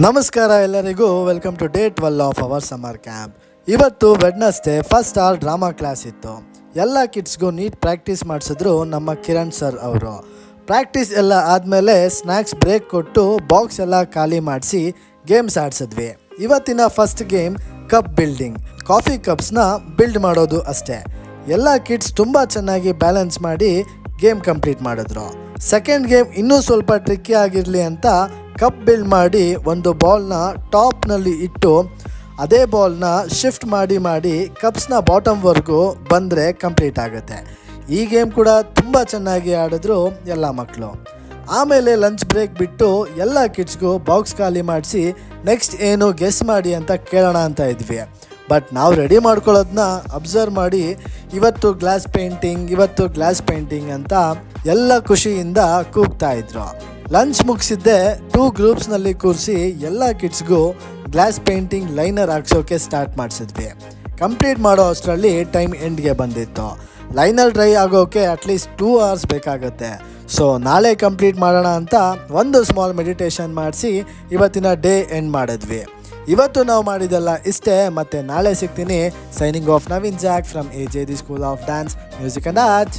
ನಮಸ್ಕಾರ ಎಲ್ಲರಿಗೂ, welcome to day 12 of our summer camp. ಇವತ್ತು Wednesday first hour drama class ಇತ್ತು. ಎಲ್ಲ ಕಿಡ್ಸ್ಗೂ ನೀಟ್ ಪ್ರಾಕ್ಟೀಸ್ ಮಾಡಿಸಿದ್ರು ನಮ್ಮ ಕಿರಣ್ ಸರ್ ಅವರು. ಪ್ರಾಕ್ಟೀಸ್ ಎಲ್ಲ ಆದಮೇಲೆ ಸ್ನ್ಯಾಕ್ಸ್ ಬ್ರೇಕ್ ಕೊಟ್ಟು ಬಾಕ್ಸ್ ಎಲ್ಲ ಖಾಲಿ ಮಾಡಿಸಿ ಗೇಮ್ಸ್ ಆಡಿಸಿದ್ವಿ. ಇವತ್ತಿನ first game cup building. Coffee ಕಪ್ಸ್ನ ಬಿಲ್ಡ್ ಮಾಡೋದು ಅಷ್ಟೇ. ಎಲ್ಲ ಕಿಡ್ಸ್ ತುಂಬ ಚೆನ್ನಾಗಿ ಬ್ಯಾಲೆನ್ಸ್ ಮಾಡಿ ಗೇಮ್ ಕಂಪ್ಲೀಟ್ ಮಾಡಿದ್ರು. ಸೆಕೆಂಡ್ ಗೇಮ್ ಇನ್ನೂ ಸ್ವಲ್ಪ ಟ್ರಿಕ್ಕಿ ಆಗಿರಲಿ ಅಂತ ಕಪ್ ಬಿಲ್ಡ್ ಮಾಡಿ ಒಂದು ಬಾಲ್ನ ಟಾಪ್ನಲ್ಲಿ ಇಟ್ಟು ಅದೇ ಬಾಲ್ನ ಶಿಫ್ಟ್ ಮಾಡಿ ಕಪ್ಸ್ನ ಬಾಟಮ್ವರೆಗೂ ಬಂದರೆ ಕಂಪ್ಲೀಟ್ ಆಗುತ್ತೆ. ಈ ಗೇಮ್ ಕೂಡ ತುಂಬ ಚೆನ್ನಾಗಿ ಆಡಿದ್ರು ಎಲ್ಲ ಮಕ್ಕಳು. ಆಮೇಲೆ ಲಂಚ್ ಬ್ರೇಕ್ ಬಿಟ್ಟು ಎಲ್ಲ ಕಿಡ್ಸ್ಗೂ ಬಾಕ್ಸ್ ಖಾಲಿ ಮಾಡಿಸಿ ನೆಕ್ಸ್ಟ್ ಏನು ಗೆಸ್ ಮಾಡಿ ಅಂತ ಕೇಳೋಣ ಅಂತ ಇದ್ವಿ. ಬಟ್ ನಾವು ರೆಡಿ ಮಾಡ್ಕೊಳ್ಳೋದನ್ನ ಅಬ್ಸರ್ವ್ ಮಾಡಿ ಇವತ್ತು ಗ್ಲಾಸ್ ಪೇಂಟಿಂಗ್ ಅಂತ ಎಲ್ಲ ಖುಷಿಯಿಂದ ಕೂಗ್ತಾ ಇದ್ರು. ಲಂಚ್ ಮುಗಿಸಿದ್ದೆ 2 ಗ್ರೂಪ್ಸ್ನಲ್ಲಿ ಕೂರಿಸಿ ಎಲ್ಲ ಕಿಡ್ಸ್ಗೂ ಗ್ಲಾಸ್ ಪೇಂಟಿಂಗ್ ಲೈನರ್ ಹಾಕ್ಸೋಕೆ ಸ್ಟಾರ್ಟ್ ಮಾಡಿಸಿದ್ವಿ. ಕಂಪ್ಲೀಟ್ ಮಾಡೋ ಅಷ್ಟರಲ್ಲಿ ಟೈಮ್ ಎಂಡ್ಗೆ ಬಂದಿತ್ತು. ಲೈನರ್ ಡ್ರೈ ಆಗೋಕೆ ಅಟ್ಲೀಸ್ಟ್ 2 hours ಬೇಕಾಗುತ್ತೆ. ಸೊ ನಾಳೆ ಕಂಪ್ಲೀಟ್ ಮಾಡೋಣ ಅಂತ ಒಂದು ಸ್ಮಾಲ್ ಮೆಡಿಟೇಷನ್ ಮಾಡಿಸಿ ಇವತ್ತಿನ ಡೇ ಎಂಡ್ ಮಾಡಿದ್ವಿ. ಇವತ್ತು ನಾವು ಮಾಡಿದೆಲ್ಲ ಇಷ್ಟೇ. ಮತ್ತೆ ನಾಳೆ ಸಿಗ್ತೀನಿ. Signing off Naveen Jack from AJD school of dance, music and art.